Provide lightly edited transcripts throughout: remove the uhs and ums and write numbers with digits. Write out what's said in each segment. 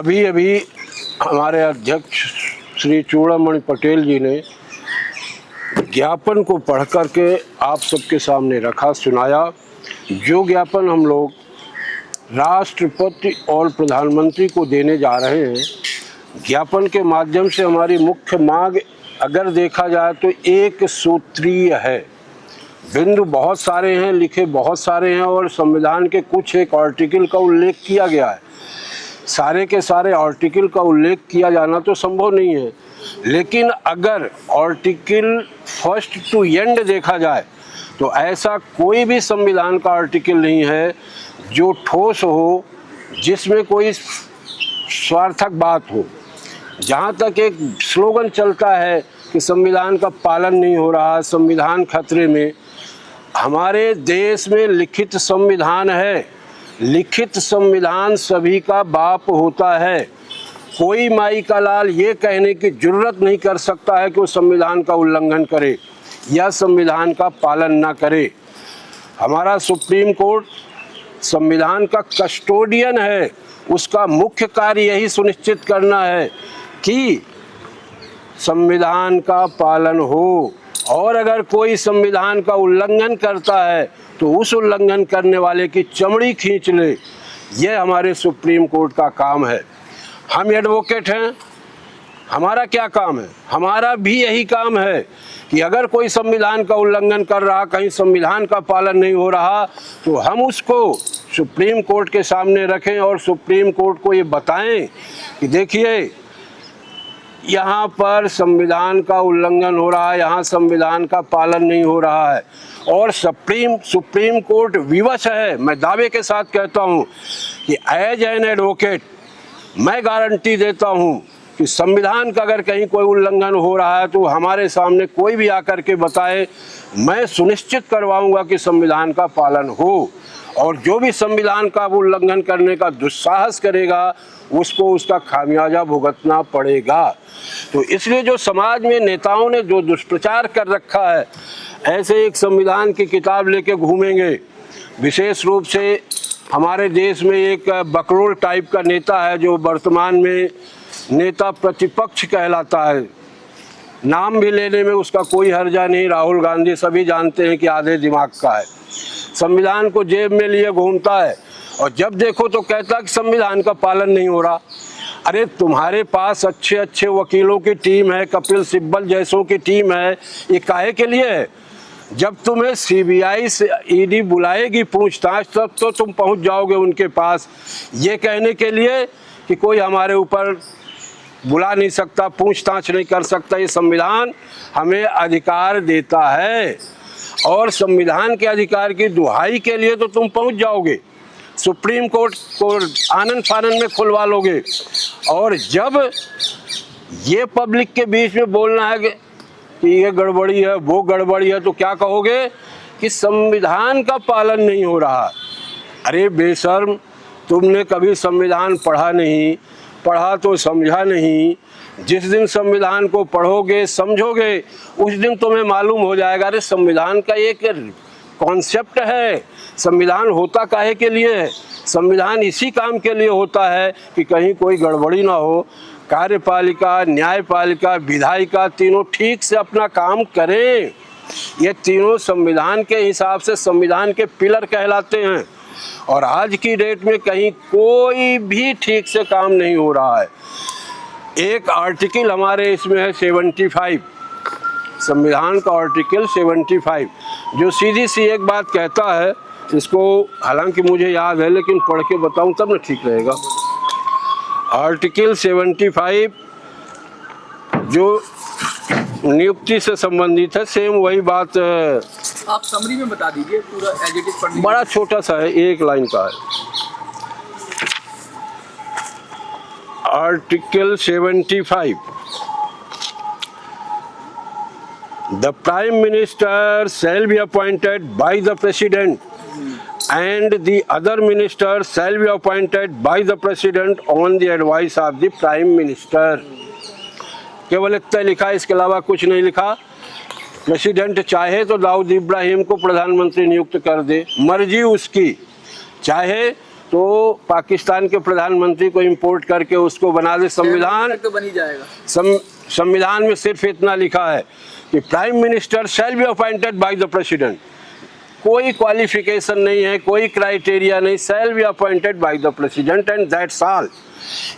अभी अभी हमारे अध्यक्ष श्री चूड़ामणि पटेल जी ने ज्ञापन को पढ़ करके आप सबके सामने रखा, सुनाया। जो ज्ञापन हम लोग राष्ट्रपति और प्रधानमंत्री को देने जा रहे हैं, ज्ञापन के माध्यम से हमारी मुख्य मांग अगर देखा जाए तो एक सूत्रीय है। बिंदु बहुत सारे हैं, लिखे बहुत सारे हैं और संविधान के कुछ एक आर्टिकल का उल्लेख किया गया है। सारे के सारे आर्टिकल का उल्लेख किया जाना तो संभव नहीं है, लेकिन अगर आर्टिकल फर्स्ट टू एंड देखा जाए तो ऐसा कोई भी संविधान का आर्टिकल नहीं है जो ठोस हो, जिसमें कोई स्वार्थक बात हो। जहाँ तक एक स्लोगन चलता है कि संविधान का पालन नहीं हो रहा, संविधान खतरे में, हमारे देश में लिखित संविधान है। लिखित संविधान सभी का बाप होता है। कोई माई का लाल ये कहने की जुर्रत नहीं कर सकता है कि वो संविधान का उल्लंघन करे या संविधान का पालन ना करे। हमारा सुप्रीम कोर्ट संविधान का कस्टोडियन है। उसका मुख्य कार्य यही सुनिश्चित करना है कि संविधान का पालन हो, और अगर कोई संविधान का उल्लंघन करता है तो उस उल्लंघन करने वाले की चमड़ी खींच ले। यह हमारे सुप्रीम कोर्ट का काम है। हम एडवोकेट हैं, हमारा क्या काम है? हमारा भी यही काम है कि अगर कोई संविधान का उल्लंघन कर रहा, कहीं संविधान का पालन नहीं हो रहा, तो हम उसको सुप्रीम कोर्ट के सामने रखें और सुप्रीम कोर्ट को ये बताएं कि देखिए यहाँ पर संविधान का उल्लंघन हो रहा है, यहाँ संविधान का पालन नहीं हो रहा है। और सुप्रीम कोर्ट विवश है। मैं दावे के साथ कहता हूँ कि एज एन एडवोकेट मैं गारंटी देता हूँ कि संविधान का अगर कहीं कोई उल्लंघन हो रहा है तो हमारे सामने कोई भी आकर के बताए, मैं सुनिश्चित करवाऊंगा कि संविधान का पालन हो। और जो भी संविधान का उल्लंघन करने का दुस्साहस करेगा उसको उसका खामियाजा भुगतना पड़ेगा। तो इसलिए जो समाज में नेताओं ने जो दुष्प्रचार कर रखा है, ऐसे एक संविधान की किताब लेके घूमेंगे। विशेष रूप से हमारे देश में एक बकरोल टाइप का नेता है जो वर्तमान में नेता प्रतिपक्ष कहलाता है। नाम भी लेने में उसका कोई हर्जा नहीं, राहुल गांधी। सभी जानते हैं कि आधे दिमाग का है। संविधान को जेब में लिए घूमता है और जब देखो तो कहता है कि संविधान का पालन नहीं हो रहा। अरे तुम्हारे पास अच्छे अच्छे वकीलों की टीम है, कपिल सिब्बल जैसों की टीम है, ये काहे के लिए है? जब तुम्हें सीबीआई से ईडी बुलाएगी पूछताछ, तब तो तुम पहुंच जाओगे उनके पास, ये कहने के लिए कि कोई हमारे ऊपर बुला नहीं सकता, पूछताछ नहीं कर सकता। ये संविधान हमें अधिकार देता है और संविधान के अधिकार की दुहाई के लिए तो तुम पहुंच जाओगे, सुप्रीम कोर्ट को आनन फानन में खुलवा लोगे। और जब ये पब्लिक के बीच में बोलना है कि ये गड़बड़ी है, वो गड़बड़ी है, तो क्या कहोगे कि संविधान का पालन नहीं हो रहा। अरे बेशर्म, तुमने कभी संविधान पढ़ा नहीं, पढ़ा तो समझा नहीं। जिस दिन संविधान को पढ़ोगे, समझोगे, उस दिन तुम्हें मालूम हो जाएगा अरे संविधान का एक कॉन्सेप्ट है। संविधान होता काहे के लिए है? संविधान इसी काम के लिए होता है कि कहीं कोई गड़बड़ी ना हो, कार्यपालिका, न्यायपालिका, विधायिका तीनों ठीक से अपना काम करें। ये तीनों संविधान के हिसाब से संविधान के पिलर कहलाते हैं। और आज की डेट में कहीं कोई भी ठीक से काम नहीं हो रहा है। एक आर्टिकल हमारे इसमें है 75, संविधान का आर्टिकल 75, जो सीधी सी एक बात कहता है। इसको हालांकि मुझे याद है लेकिन पढ़ के बताऊं तब ना ठीक रहेगा। आर्टिकल 75 जो नियुक्ति से संबंधित है, सेम वही बात। आप समरी में बता दीजिए, पूरा एज इट इज पढ़ने। बड़ा छोटा सा है, एक लाइन का है। Article 75, the prime minister shall be appointed by the president and the other ministers shall be appointed by the president on the advice of the prime minister। केवल इतना लिखा है, इसके अलावा कुछ नहीं लिखा। प्रेसिडेंट चाहे तो दाऊद इब्राहिम को प्रधानमंत्री नियुक्त कर दे, मर्जी उसकी। चाहे तो पाकिस्तान के प्रधानमंत्री को इंपोर्ट करके उसको बना दे संविधान। तो बन ही जाएगा। संविधान में सिर्फ इतना लिखा है कि prime minister shall be appointed by the president. कोई क्वालिफिकेशन नहीं है, कोई क्राइटेरिया नहीं, shall be appointed by the president and that's all.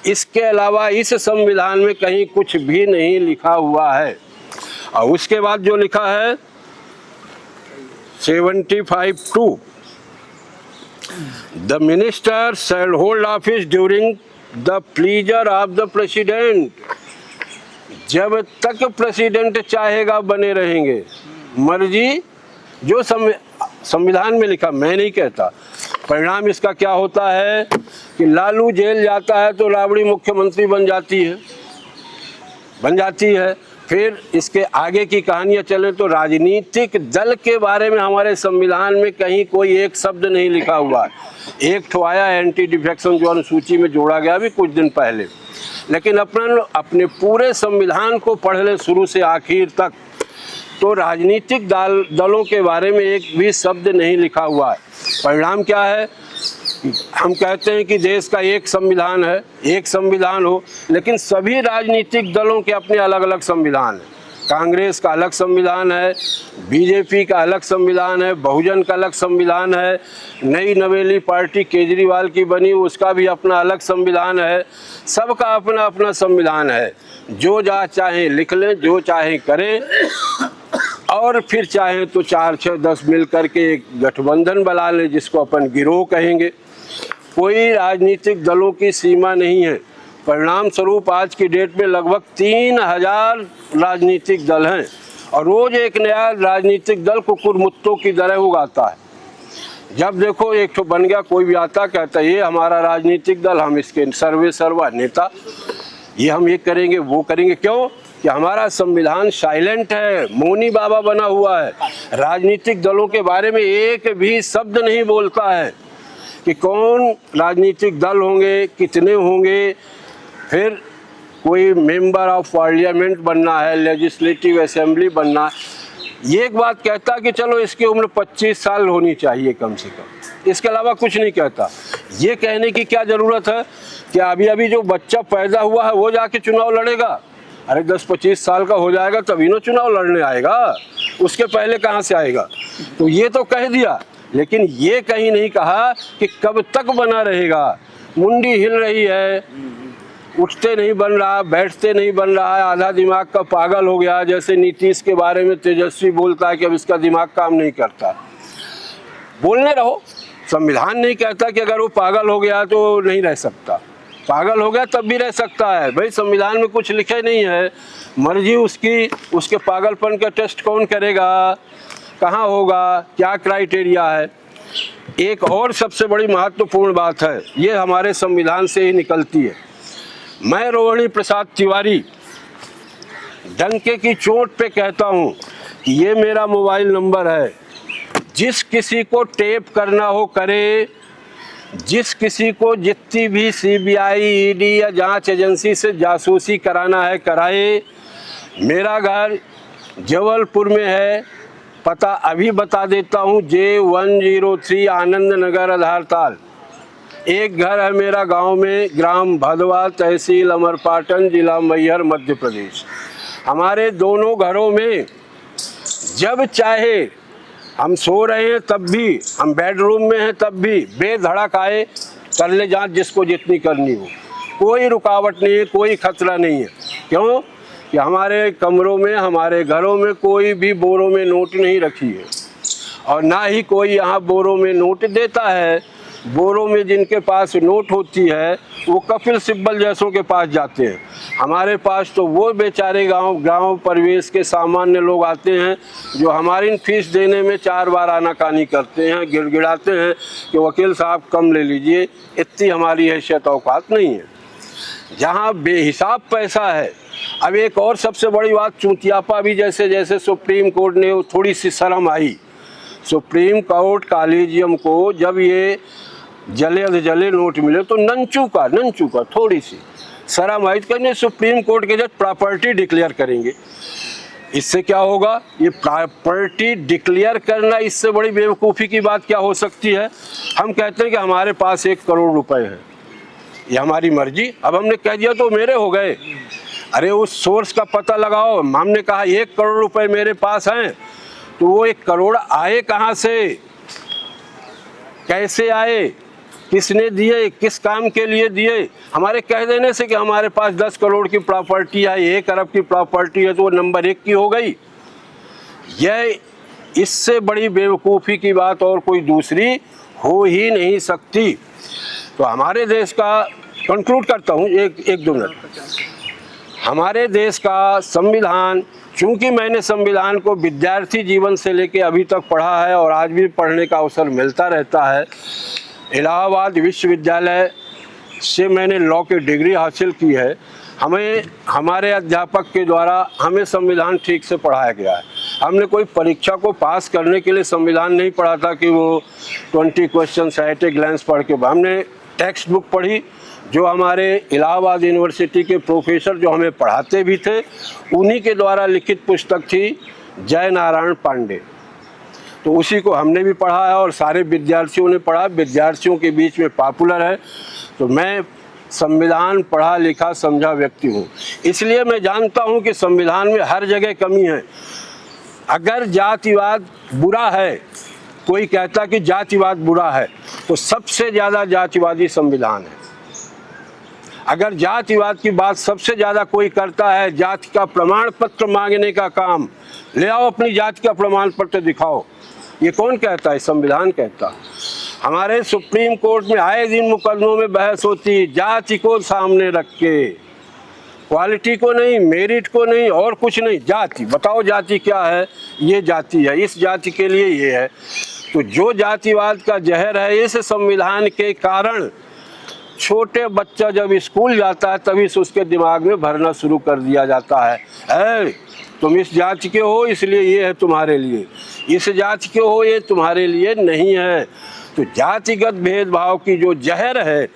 इसके अलावा इस संविधान में कहीं कुछ भी नहीं लिखा हुआ है। और उसके बाद जो लिखा है 75(2) the minister shall hold office during the pleaser of the president. जब तक प्रेसिडेंट चाहेगा बने रहेंगे, मर्जी। जो संविधान में लिखा, मैं नहीं कहता। परिणाम इसका क्या होता है कि लालू जेल जाता है तो राबड़ी मुख्यमंत्री बन जाती है। फिर इसके आगे की कहानियां चले तो राजनीतिक दल के बारे में हमारे संविधान में कहीं कोई एक शब्द नहीं लिखा हुआ है। एक ठो आया एंटी डिफेक्शन जो अनुसूची में जोड़ा गया भी कुछ दिन पहले, लेकिन अपने पूरे संविधान को पढ़ ले शुरू से आखिर तक तो राजनीतिक दलों के बारे में एक भी शब्द नहीं लिखा हुआ है। परिणाम क्या है? हम कहते हैं कि देश का एक संविधान है, एक संविधान हो, लेकिन सभी राजनीतिक दलों के अपने अलग अलग संविधान हैं। कांग्रेस का अलग संविधान है, बीजेपी का अलग संविधान है, बहुजन का अलग संविधान है, नई नवेली पार्टी केजरीवाल की बनी उसका भी अपना अलग संविधान है। सबका अपना अपना संविधान है। जो चाहें लिख लें, जो चाहें करें, और फिर चाहें तो 4, 6, 10 मिल करके एक गठबंधन बना लें जिसको अपन गिरोह कहेंगे। कोई राजनीतिक दलों की सीमा नहीं है। परिणाम स्वरूप आज की डेट में लगभग 3000 राजनीतिक दल हैं और रोज एक नया राजनीतिक दल कुकुरमुत्तों की तरह उगाता है। जब देखो एक तो बन गया, कोई भी आता कहता है ये हमारा राजनीतिक दल, हम इसके सर्वा नेता, ये हम ये करेंगे वो करेंगे। क्यों? कि हमारा संविधान साइलेंट है, मौनी बाबा बना हुआ है। राजनीतिक दलों के बारे में एक भी शब्द नहीं बोलता है कि कौन राजनीतिक दल होंगे, कितने होंगे, फिर कोई मेंबर ऑफ पार्लियामेंट बनना है, लेजिस्लेटिव असेंबली बनना। ये एक बात कहता कि चलो इसकी उम्र 25 साल होनी चाहिए कम से कम, इसके अलावा कुछ नहीं कहता। ये कहने की क्या ज़रूरत है कि अभी जो बच्चा पैदा हुआ है वो जाके चुनाव लड़ेगा? अरे 10-25 साल का हो जाएगा तभी ना चुनाव लड़ने आएगा, उसके पहले कहाँ से आएगा? तो ये तो कह दिया, लेकिन ये कहीं नहीं कहा कि कब तक बना रहेगा। मुंडी हिल रही है, उठते नहीं बन रहा, बैठते नहीं बन रहा है, आधा दिमाग का पागल हो गया। जैसे नीतीश के बारे में तेजस्वी बोलता है कि अब इसका दिमाग काम नहीं करता। बोलने रहो, संविधान नहीं कहता कि अगर वो पागल हो गया तो नहीं रह सकता। पागल हो गया तब भी रह सकता है। भाई संविधान में कुछ लिखे नहीं है, मर्जी उसकी। उसके पागलपन का टेस्ट कौन करेगा? कहाँ होगा? क्या क्राइटेरिया है? एक और सबसे बड़ी महत्वपूर्ण बात है, ये हमारे संविधान से ही निकलती है। मैं रोहिणी प्रसाद तिवारी डंके की चोट पे कहता हूँ कि ये मेरा मोबाइल नंबर है। जिस किसी को टेप करना हो करे, जिस किसी को जितनी भी CBI, ED या जांच एजेंसी से जासूसी कराना है कराए। मेरा घर जबलपुर में है, पता अभी बता देता हूँ, J103 आनंद नगर आधारताल। एक घर है मेरा गांव में, ग्राम भदवा, तहसील अमरपाटन, जिला मैहर, मध्य प्रदेश। हमारे दोनों घरों में जब चाहे हम सो रहे हैं तब भी, हम बेडरूम में हैं तब भी, बेधड़क आए कर ले जांच जिसको जितनी करनी हो। कोई रुकावट नहीं है, कोई खतरा नहीं है। क्यों? कि हमारे कमरों में, हमारे घरों में कोई भी बोरों में नोट नहीं रखी है और ना ही कोई यहाँ बोरों में नोट देता है। बोरों में जिनके पास नोट होती है वो कपिल सिब्बल जैसों के पास जाते हैं। हमारे पास तो वो बेचारे गांव परिवेश के सामान्य लोग आते हैं जो हमारी फीस देने में 4 बार आनाकानी करते हैं, गिड़गिड़ाते हैं कि वकील साहब कम ले लीजिए। इतनी हमारी हैसियत औकात नहीं है। जहाँ बेहिसाब पैसा है। अब एक और सबसे बड़ी बात, चूतियापा भी जैसे जैसे सुप्रीम कोर्ट ने थोड़ी सी शर्म आई, सुप्रीम कोर्ट कॉलेजियम को जब ये जले नोट मिले तो नंचू का थोड़ी सी शर्म आई, कहने सुप्रीम कोर्ट के जज प्रॉपर्टी डिक्लेयर करेंगे। इससे क्या होगा? ये प्रॉपर्टी डिक्लेयर करना, इससे बड़ी बेवकूफ़ी की बात क्या हो सकती है? हम कहते हैं कि हमारे पास 1 करोड़ रुपए है, ये हमारी मर्जी, अब हमने कह दिया तो मेरे हो गए। अरे उस सोर्स का पता लगाओ। हमने कहा 1 करोड़ रुपए मेरे पास हैं, तो वो 1 करोड़ आए कहाँ से, कैसे आए, किसने दिए, किस काम के लिए दिए? हमारे कह देने से कि हमारे पास 10 करोड़ की प्रॉपर्टी है, 1 अरब की प्रॉपर्टी है, तो वो नंबर 1 की हो गई। यह इससे बड़ी बेवकूफ़ी की बात और कोई दूसरी हो ही नहीं सकती। तो हमारे देश का, कंक्लूड करता हूँ, एक 2 मिनट। हमारे देश का संविधान, चूँकि मैंने संविधान को विद्यार्थी जीवन से लेके अभी तक पढ़ा है और आज भी पढ़ने का अवसर मिलता रहता है। इलाहाबाद विश्वविद्यालय से मैंने लॉ की डिग्री हासिल की है। हमें हमारे अध्यापक के द्वारा हमें संविधान ठीक से पढ़ाया गया है। हमने कोई परीक्षा को पास करने के लिए संविधान नहीं पढ़ा था कि वो 20 क्वेश्चन एट ए ग्लैंस पढ़ के। हमने टेक्स्ट बुक पढ़ी, जो हमारे इलाहाबाद यूनिवर्सिटी के प्रोफेसर जो हमें पढ़ाते भी थे, उन्हीं के द्वारा लिखित पुस्तक थी जय नारायण पांडे। तो उसी को हमने भी पढ़ा है और सारे विद्यार्थियों ने पढ़ा, विद्यार्थियों के बीच में पॉपुलर है। तो मैं संविधान पढ़ा लिखा समझा व्यक्ति हूँ, इसलिए मैं जानता हूँ कि संविधान में हर जगह कमी है। अगर जातिवाद बुरा है, कोई कहता कि जातिवाद बुरा है, तो सबसे ज़्यादा जातिवादी संविधान है। अगर जातिवाद की बात सबसे ज़्यादा कोई करता है, जाति का प्रमाण पत्र मांगने का काम, ले आओ अपनी जाति का प्रमाण पत्र दिखाओ, ये कौन कहता है? संविधान कहता। हमारे सुप्रीम कोर्ट में आए दिन मुकदमों में बहस होती, जाति को सामने रख के, क्वालिटी को नहीं, मेरिट को नहीं, और कुछ नहीं, जाति। बताओ जाति क्या है? ये जाति है, इस जाति के लिए ये है। तो जो जातिवाद का जहर है, इस संविधान के कारण छोटे बच्चा जब स्कूल जाता है तभी से उसके दिमाग में भरना शुरू कर दिया जाता है, तुम इस जाति के हो इसलिए ये है तुम्हारे लिए, इस जाति के हो ये तुम्हारे लिए नहीं है। तो जातिगत भेदभाव की जो जहर है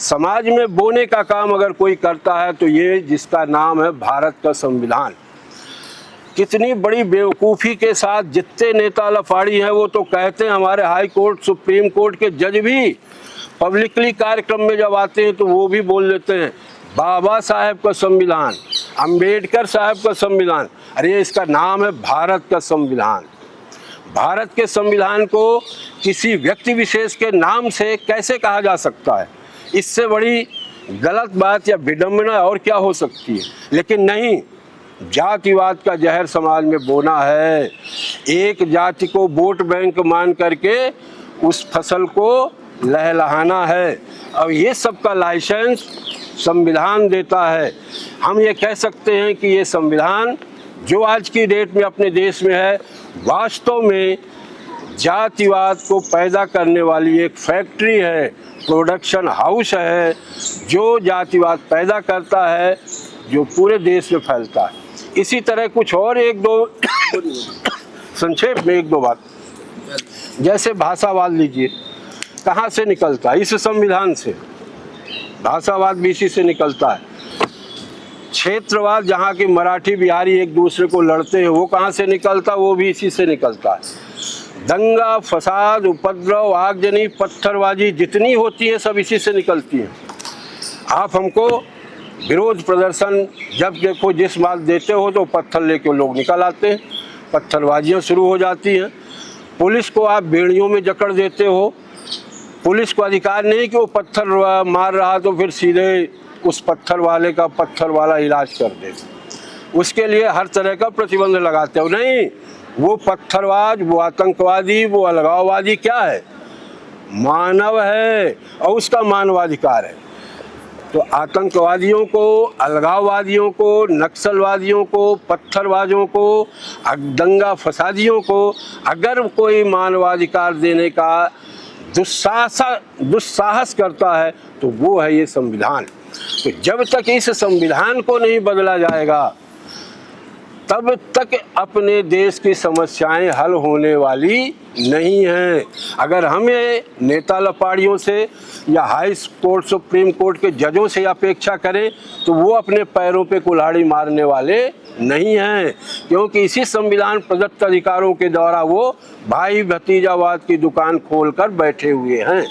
समाज में बोने का काम अगर कोई करता है, तो ये जिसका नाम है भारत का संविधान। कितनी बड़ी बेवकूफ़ी के साथ जितने नेता लफाड़ी हैं वो तो कहते हैं, हमारे हाई कोर्ट सुप्रीम कोर्ट के जज भी पब्लिकली कार्यक्रम में जब आते हैं तो वो भी बोल देते हैं बाबा साहेब का संविधान, अंबेडकर साहब का संविधान। अरे इसका नाम है भारत का संविधान। भारत के संविधान को किसी व्यक्ति विशेष के नाम से कैसे कहा जा सकता है? इससे बड़ी गलत बात या विडंबना और क्या हो सकती है? लेकिन नहीं, जातिवाद का जहर समाज में बोना है। एक जाति को वोट बैंक मान करके उस फसल को लहलहाना है। अब ये सब का लाइसेंस संविधान देता है। हम ये कह सकते हैं कि ये संविधान जो आज की डेट में अपने देश में है, वास्तव में जातिवाद को पैदा करने वाली एक फैक्ट्री है, प्रोडक्शन हाउस है, जो जातिवाद पैदा करता है, जो पूरे देश में फैलता है। इसी तरह कुछ और 1-2 संक्षेप में 1-2 बात, जैसे भाषावाद लीजिए, कहाँ से निकलता है? इस संविधान से। भाषावाद भी इसी से निकलता है। क्षेत्रवाद, जहाँ के मराठी बिहारी एक दूसरे को लड़ते हैं, वो कहाँ से निकलता? वो भी इसी से निकलता है। दंगा फसाद उपद्रव आगजनी पत्थरबाजी जितनी होती है सब इसी से निकलती है। आप हमको विरोध प्रदर्शन जब देखो जिस बात देते हो तो पत्थर लेके लोग निकल आते हैं, पत्थरबाजियाँ शुरू हो जाती हैं। पुलिस को आप बेड़ियों में जकड़ देते हो, पुलिस को अधिकार नहीं कि वो पत्थर मार रहा तो फिर सीधे उस पत्थर वाले का पत्थर वाला इलाज कर दे, उसके लिए हर तरह का प्रतिबंध लगाते हो। नहीं, वो पत्थरबाज, वो आतंकवादी, वो अलगाववादी क्या है? मानव है और उसका मानवाधिकार है। तो आतंकवादियों को, अलगाववादियों को, नक्सलवादियों को, पत्थरबाजों को, दंगा फसादियों को अगर कोई मानवाधिकार देने का दुस्साहस करता है तो वो है ये संविधान। तो जब तक इस संविधान को नहीं बदला जाएगा तब तक अपने देश की समस्याएं हल होने वाली नहीं हैं। अगर हमें नेता लपाड़ियों से या हाई कोर्ट सुप्रीम कोर्ट के जजों से अपेक्षा करें तो वो अपने पैरों पे कुल्हाड़ी मारने वाले नहीं हैं, क्योंकि इसी संविधान प्रदत्त अधिकारों के द्वारा वो भाई भतीजावाद की दुकान खोलकर बैठे हुए हैं।